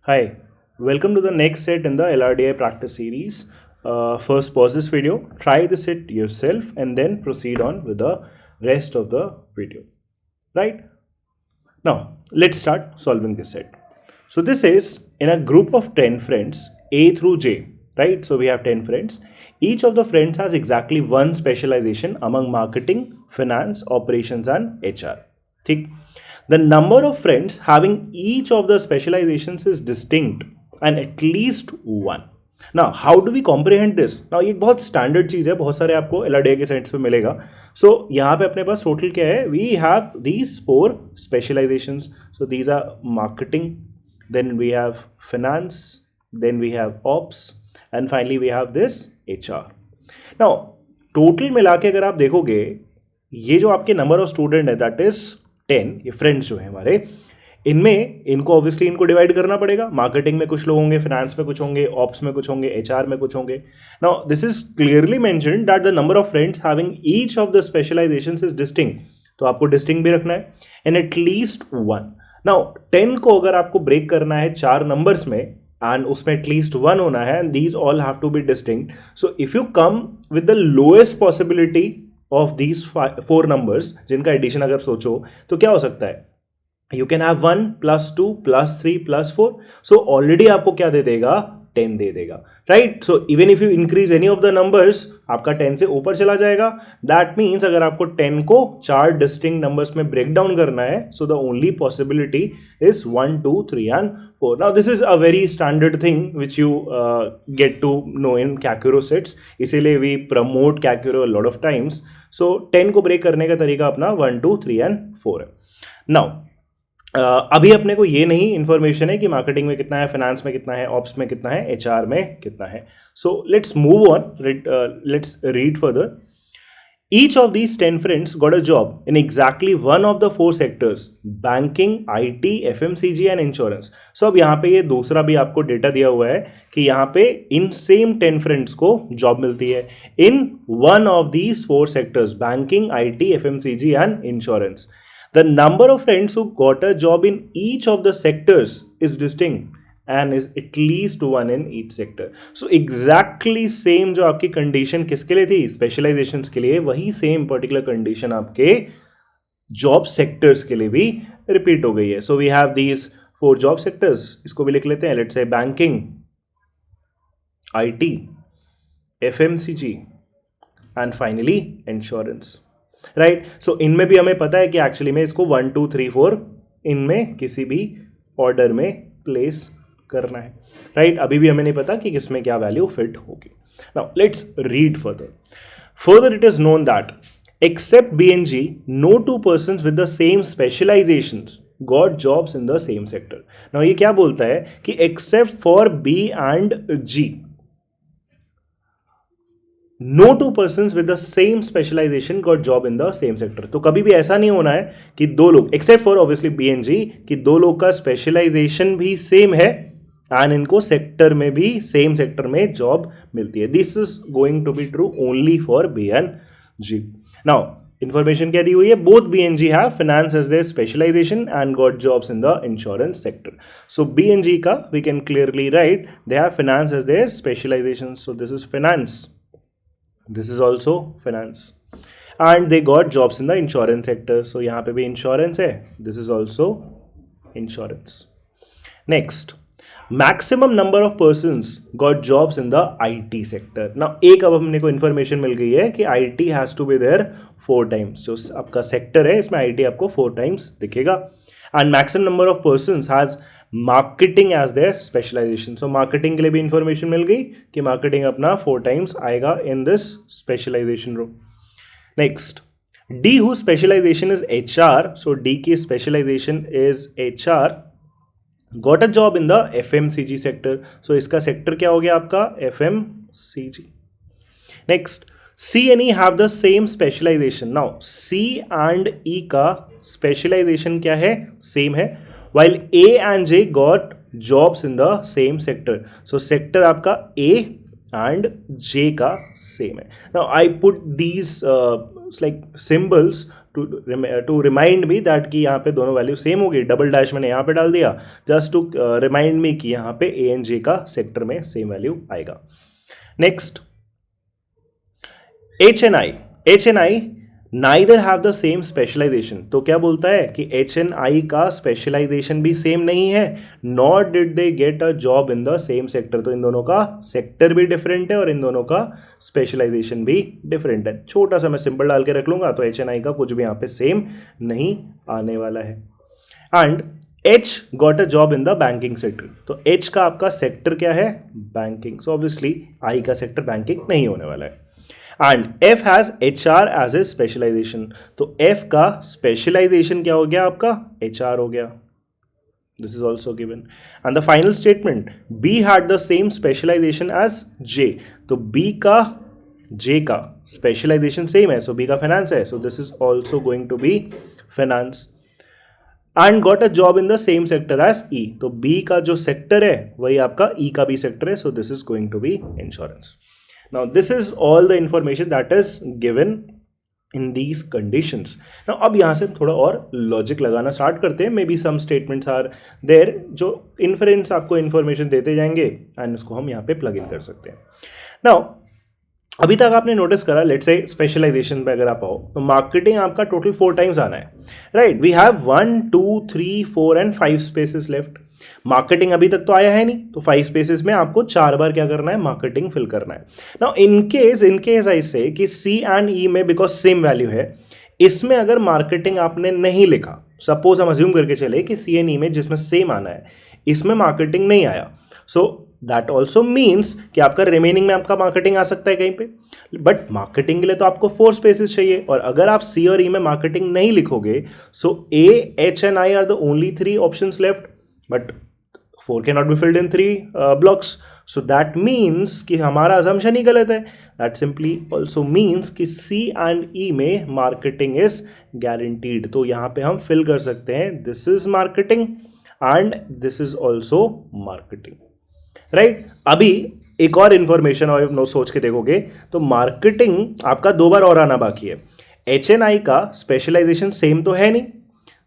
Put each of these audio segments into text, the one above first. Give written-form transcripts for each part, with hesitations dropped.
Hi, welcome to the next set in the LRDI practice series. First, pause this video, try this set yourself, and then proceed on with the rest of the video. Right? Now, let's start solving this set. So, this is in a group of 10 friends, A through J. Right? So, we have 10 friends. Each of the friends has exactly one specialization among marketing, finance, operations, and HR. ठीक. The number of friends having each of the specializations is distinct and at least one. Now, how do we comprehend this? Now, ये एक बहुत standard चीज़ है, बहुत सारे आपको LRDI के sites पे मिलेगा. So, यहाँ पे अपने पास टोटल क्या है? We have these 4 specializations. So, these are marketing, then we have finance, then we have ops, and finally we have this HR. Now, total मिला के अगर आप देखोगे, ये जो आपके नंबर ऑफ स्टूडेंट है दैट इज 10, ये फ्रेंड्स जो है हमारे, इनमें इनको ऑब्वियसली इनको डिवाइड करना पड़ेगा. मार्केटिंग में कुछ लोग होंगे, फाइनेंस में कुछ होंगे, ऑप्स में कुछ होंगे, एचआर में कुछ होंगे. Now this is clearly mentioned that the number of friends having each of the specialisations is distinct. तो आपको डिस्टिंक्ट भी रखना है and at least one. Now 10 को अगर आपको ब्रेक करना है 4 नंबर्स में एंड उसमें एटलीस्ट 1 होना है and these all have to be distinct. So if you come with the lowest possibility of these 4 numbers जिनका एडिशन अगर सोचो तो क्या हो सकता है? You can have 1 + 2 + 3 + 4. So already आपको क्या दे देगा? 10 दे देगा, right? So even if you increase any of the numbers, आपका 10 से ऊपर चला जाएगा. दैट मीन्स अगर आपको 10 को 4 डिस्टिंक्ट नंबर्स में ब्रेक डाउन करना है, so the only possibility is 1, 2, 3 and 4. Now this is a very standard thing which you get to know in Kakuro sets. इसीलिए we promote Kakuro a lot of times. So 10 को break करने का तरीका अपना 1, 2, 3 and 4 है. Now अभी अपने को ये नहीं इंफॉर्मेशन है कि मार्केटिंग में कितना है, फाइनेंस में कितना है, ऑप्स में कितना है, एचआर में कितना है. So let's move on, let's read further. Each of these 10 friends got a job in exactly one of the 4 sectors: banking, IT, FMCG and insurance. So अब यहाँ पे ये दूसरा भी आपको डेटा दिया हुआ है कि यहाँ पे इन सेम 10 फ्रेंड्स को जॉब मिलती है इन one of these 4 sectors: banking, IT, FMCG and insurance. The number of friends who got a job in each of the sectors is distinct and is at least 1 in each sector. So exactly same जो आपकी condition किसके लिए थी? Specialisations के लिए, वही same particular condition आपके job sectors के लिए भी रिपीट हो गई है. So we have these 4 job sectors. इसको भी लिख लेते हैं. Let's say banking, IT, FMCG and finally insurance, right? So इनमें भी हमें पता है कि एक्चुअली में इसको 1, 2, 3, 4 इनमें किसी भी ऑर्डर में प्लेस करना है, राइट? अभी भी हमें नहीं पता कि किसमें क्या वैल्यू फिट होगी. Now let's read further it is known that except BNG, no 2 persons with the same specializations got jobs in the same sector. Now ये क्या बोलता है कि except for B and G, no 2 persons with the same specialization got job in the same sector. तो कभी भी ऐसा नहीं होना है कि 2 लोग, एक्सेप्ट फॉर ऑब्वियसली BNG, कि 2 लोग का स्पेशलाइजेशन भी सेम है एंड इनको सेक्टर में भी सेम सेक्टर में जॉब मिलती है. This is going to be true only for B and G. Now information क्या दी हुई है? Both BNG have finance as their specialisation and got jobs in the insurance sector. So BNG का we can clearly write they have finance as their specialisation. So this is finance, this is also finance and they got jobs in the insurance sector. So यहाँ पे भी insurance है, this is also insurance. Next, maximum number of persons got jobs in the IT sector. Now एक अब हमने को information मिल गई है कि IT has to be there 4 times. जो आपका sector है इसमें IT आपको 4 times दिखेगा and maximum number of persons has marketing as their specialisation. So marketing के लिए भी इंफॉर्मेशन मिल गई कि मार्केटिंग अपना 4 times आएगा in this specialisation row. Next, D whose specialization is HR, so D की specialisation is HR, got a job in the FMCG sector. So इसका sector क्या हो गया आपका? FMCG. Next, C and E have the same specialization. Now C and E का specialisation क्या है? Same है. While A and J got jobs in the same sector. So sector आपका A and J का same है. Now I put these like symbols to remind me that कि यहाँ पे दोनों वैल्यू सेम होगी, डबल डैश मैंने यहाँ पे डाल दिया जस्ट टू रिमाइंड मी कि यहाँ पे ए एंड जे का सेक्टर में सेम वैल्यू आएगा. Next H N I neither have the same specialization. तो क्या बोलता है कि एच एन आई का स्पेशलाइजेशन भी सेम नहीं है, not did they get a job in the same sector. तो इन दोनों का सेक्टर भी डिफरेंट है और इन दोनों का स्पेशलाइजेशन भी डिफरेंट है. छोटा सा मैं सिंपल डाल के रख लूंगा तो एच एन आई का कुछ भी यहाँ पे सेम नहीं आने वाला है. And H got a job in the banking sector. तो एच का आपका सेक्टर क्या है, बैंकिंग. सो ऑब्वियसली आई का सेक्टर बैंकिंग नहीं होने वाला है. And F has H R as A specialisation. तो एफ का स्पेशलाइजेशन क्या हो गया आपका, एच आर हो गया. This is also given. And the final statement B had the same specialisation as J. तो बी का जे का स्पेशलाइजेशन सेम है, सो बी का फाइनेंस है, so this is also going to be finance. And got a job in the same sector as E. तो B का जो sector है वही आपका ई का भी सेक्टर है, so this is going to be insurance. Now this is all the information that is given in these conditions. Now अब यहाँ से थोड़ा और लॉजिक लगाना स्टार्ट करते हैं. Maybe some statements are there जो इन्फरेंस आपको इन्फॉर्मेशन देते जाएंगे एंड उसको हम यहाँ पे प्लग इन कर सकते हैं. नाउ अभी तक आपने नोटिस करा, लेट्स से स्पेशलाइजेशन पे अगर आप आओ तो मार्केटिंग आपका टोटल 4 टाइम्स आना है, right. We have 1 2 3 4 and 5 spaces left. Marketing अभी तक तो आया है नहीं, तो 5 स्पेसेस में आपको 4 बार क्या करना है, मार्केटिंग फिल करना है. नाउ इन केस आई से कि सी एंड ई में बिकॉज सेम वैल्यू है, इसमें अगर मार्केटिंग आपने नहीं लिखा, सपोज हम अज्यूम करके चले कि सी एंड ई में जिसमें सेम आना है इसमें मार्केटिंग नहीं आया, सो दैट ऑल्सो मीन्स कि आपका रिमेनिंग में आपका मार्केटिंग आ सकता है कहीं पे. बट मार्केटिंग के लिए तो आपको 4 स्पेसेस चाहिए, और अगर आप सी और ई में मार्केटिंग नहीं लिखोगे, so A H and I are the only 3 options left, but 4 cannot be filled in 3 blocks. So that means कि हमारा assumption ही गलत है. That simply also means कि C and E में marketing is guaranteed. तो यहाँ पे हम fill कर सकते हैं this is marketing and this is also marketing. Right? अभी एक और इन्फॉर्मेशन और नो सोच के देखोगे तो मार्केटिंग आपका 2 बार और आना बाकी है. HNI का स्पेशलाइजेशन सेम तो है नहीं,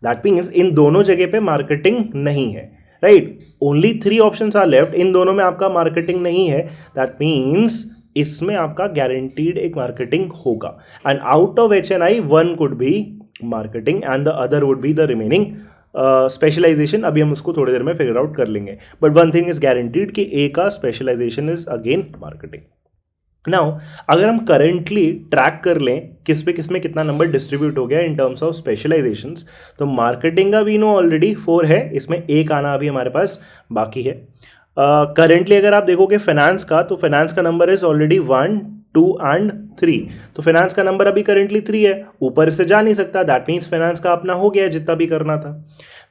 दैट मीन्स इन दोनों जगह पे मार्केटिंग नहीं है, right. Only 3 options are left, इन दोनों में आपका मार्केटिंग नहीं है, दैट मीन्स इसमें आपका गारंटीड एक मार्केटिंग होगा. And out of HNI 1 could be marketing and the other would be the remaining specialization. अभी हम उसको थोड़ी देर में फिगर आउट कर लेंगे, but one thing is guaranteed कि ए का specialization is again marketing. Now अगर हम करेंटली ट्रैक कर लें किस में कितना नंबर डिस्ट्रीब्यूट हो गया इन टर्म्स ऑफ स्पेशलाइजेशंस, तो मार्केटिंग का वी नो ऑलरेडी 4 है, इसमें एक आना अभी हमारे पास बाकी है. करेंटली अगर आप देखोगे फाइनेंस का, तो फाइनेंस का नंबर इज ऑलरेडी 1 2 एंड 3. तो फाइनेंस का नंबर अभी करेंटली 3 है, ऊपर से जा नहीं सकता, दैट मीन्स फाइनेंस का अपना हो गया जितना भी करना था.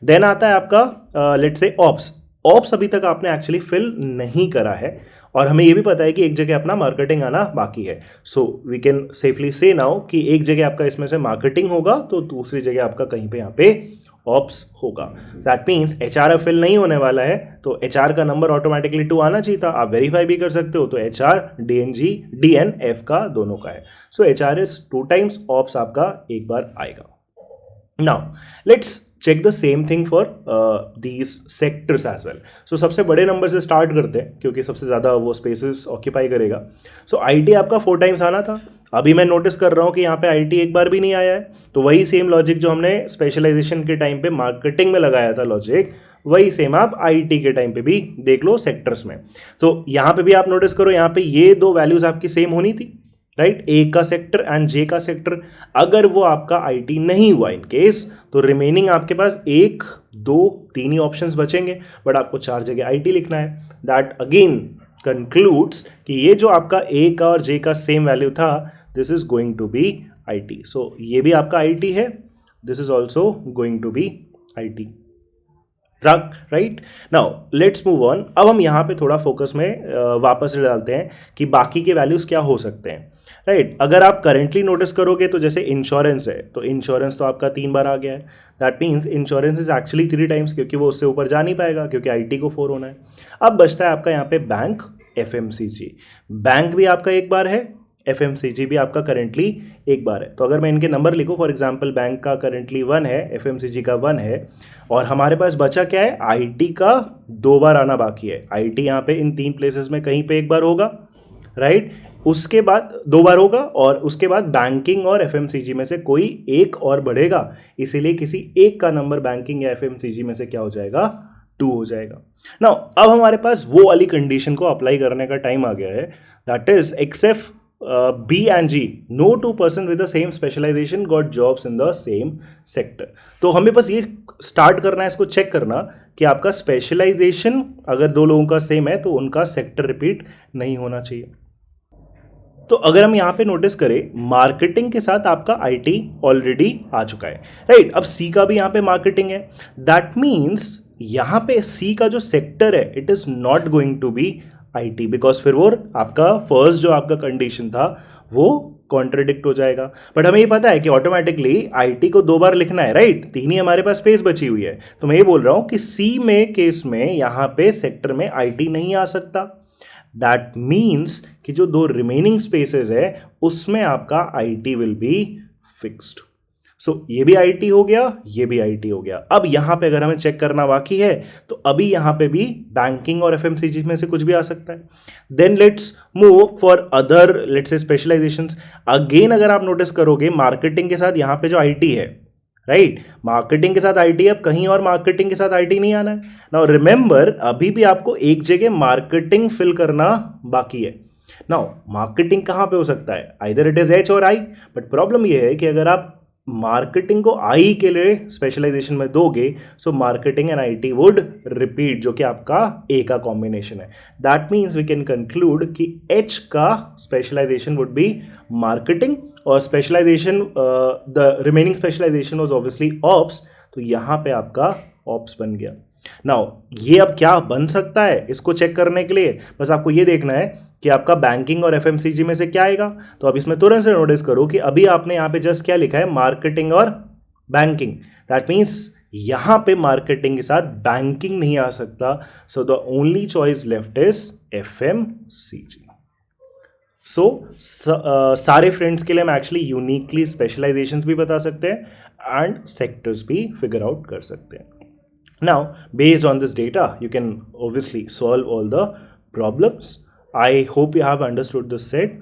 देन आता है आपका लेट्स से ऑप्स अभी तक आपने एक्चुअली फिल नहीं करा है, और हमें ये भी पता है कि एक जगह अपना मार्केटिंग आना बाकी है. सो वी कैन सेफली से नाउ कि एक जगह आपका इसमें से मार्केटिंग होगा तो दूसरी जगह आपका कहीं पे यहाँ पे ऑप्स होगा. दैट मीन्स HR फिल नहीं होने वाला है, तो HR का नंबर ऑटोमेटिकली 2 आना चाहिए था. आप वेरीफाई भी कर सकते हो, तो HR DN F का दोनों का है. So HR is 2 times, ops आपका एक बार आएगा. Now let's check the same thing for these sectors as well. सो सबसे बड़े नंबर से स्टार्ट करते हैं क्योंकि सबसे ज़्यादा वो स्पेसेस ऑक्यूपाई करेगा. सो IT आपका 4 टाइम्स आना था. अभी मैं नोटिस कर रहा हूँ कि यहाँ पे IT एक बार भी नहीं आया है, तो वही सेम लॉजिक जो हमने स्पेशलाइजेशन के टाइम पे मार्केटिंग में लगाया था लॉजिक, वही सेम आप IT के टाइम पे भी देख लो सेक्टर्स में. तो यहाँ पे भी आप नोटिस करो, यहाँ पे ये 2 वैल्यूज आपकी सेम होनी थी, राइट. ए का सेक्टर एंड जे का सेक्टर. अगर वो आपका IT नहीं हुआ इन केस, तो रिमेनिंग आपके पास 1 2 3 ही ऑप्शंस बचेंगे, बट आपको 4 जगह IT लिखना है. दैट अगेन कंक्लूड्स कि ये जो आपका ए का और जे का सेम वैल्यू था, this is going to be IT. सो ये भी आपका IT है, this is also going to be IT. Right. Now let's move on. अब हम यहाँ पे थोड़ा फोकस में वापस ले डालते हैं कि बाकी के वैल्यूज क्या हो सकते हैं, राइट. अगर आप करेंटली नोटिस करोगे तो जैसे इंश्योरेंस है, तो इंश्योरेंस तो आपका 3 बार आ गया है. That means insurance is actually 3 times, क्योंकि वो उससे ऊपर जा नहीं पाएगा क्योंकि IT को 4 होना है. अब बचता है आपका यहाँ पे बैंक, FMCG. बैंक भी आपका एक बार है, FMCG भी आपका करेंटली एक बार है। तो अगर मैं इनके नंबर लिखूँ, फॉर एग्जांपल बैंक का करेंटली 1 है, FMCG का 1 है, और हमारे पास बचा क्या है, IT का 2 बार आना बाकी है। IT यहाँ पे इन 3 प्लेसेस में कहीं पे एक बार होगा, राइट। उसके बाद 2 बार होगा, और उसके बाद बैंकिंग और FMCG में से कोई एक और बढ़ेगा, इसीलिए किसी एक का नंबर बैंकिंग या FMCG में से क्या हो जाएगा, 2 हो जाएगा। नाउ अब हमारे पास वो वाली कंडीशन को अप्लाई करने का टाइम आ गया है, that is except B and G, no two person with the same specialization got jobs in the same sector। तो हमें बस ये स्टार्ट करना है, इसको चेक करना कि आपका स्पेशलाइजेशन अगर 2 लोगों का सेम है तो उनका सेक्टर रिपीट नहीं होना चाहिए। तो अगर हम यहाँ पे नोटिस करें, मार्केटिंग के साथ आपका IT ऑलरेडी आ चुका है, राइट। अब C का भी यहाँ पे मार्केटिंग है, दैट मीन्स यहाँ पे C का जो सेक्टर है it is not going to be IT, because फिर वो आपका फर्स्ट जो आपका कंडीशन था वो कॉन्ट्रडिक्ट हो जाएगा। बट हमें ये पता है कि ऑटोमेटिकली IT को 2 बार लिखना है, राइट। 3 ही हमारे पास स्पेस बची हुई है, तो मैं ये बोल रहा हूँ कि C में केस में यहाँ पे सेक्टर में IT नहीं आ सकता। दैट मीन्स कि जो 2 रिमेनिंग स्पेसेस है उसमें आपका IT विल बी फिक्स्ड। सो ये भी IT हो गया, ये भी IT हो गया। अब यहां पे अगर हमें चेक करना बाकी है तो अभी यहां पे भी बैंकिंग और FMCG में से कुछ भी आ सकता है। Then let's move for other, let's say specializations. Again अगर आप नोटिस करोगे, मार्केटिंग के साथ यहां पे जो IT है, राइट, मार्केटिंग के साथ IT, अब कहीं और मार्केटिंग के साथ IT नहीं आना है। नाउ रिमेंबर, अभी भी आपको एक जगह मार्केटिंग फिल करना बाकी है। नाउ मार्केटिंग कहां पे हो सकता है, आइदर इट इज H और I, बट प्रॉब्लम यह है कि अगर आप मार्केटिंग को I के लिए स्पेशलाइजेशन में दोगे, so marketing and IT would repeat, जो कि आपका A का कॉम्बिनेशन है। That means we can conclude कि H का स्पेशलाइजेशन वुड बी मार्केटिंग, और specialization the remaining specialization was obviously ops, तो यहां पे आपका ऑप्स बन गया। नाउ ये अब क्या बन सकता है, इसको चेक करने के लिए बस आपको ये देखना है कि आपका बैंकिंग और FMCG में से क्या आएगा। तो अब इसमें तुरंत से नोटिस करो कि अभी आपने यहाँ पे जस्ट क्या लिखा है, मार्केटिंग और बैंकिंग। दैट मीन्स यहाँ पे मार्केटिंग के साथ बैंकिंग नहीं आ सकता, सो the only choice left is FMCG। सो सारे फ्रेंड्स के लिए हम एक्चुअली यूनिकली स्पेशलाइजेशंस भी बता सकते हैं एंड सेक्टर्स भी फिगर आउट कर सकते हैं। Now, based on this data, you can obviously solve all the problems. I hope you have understood this set.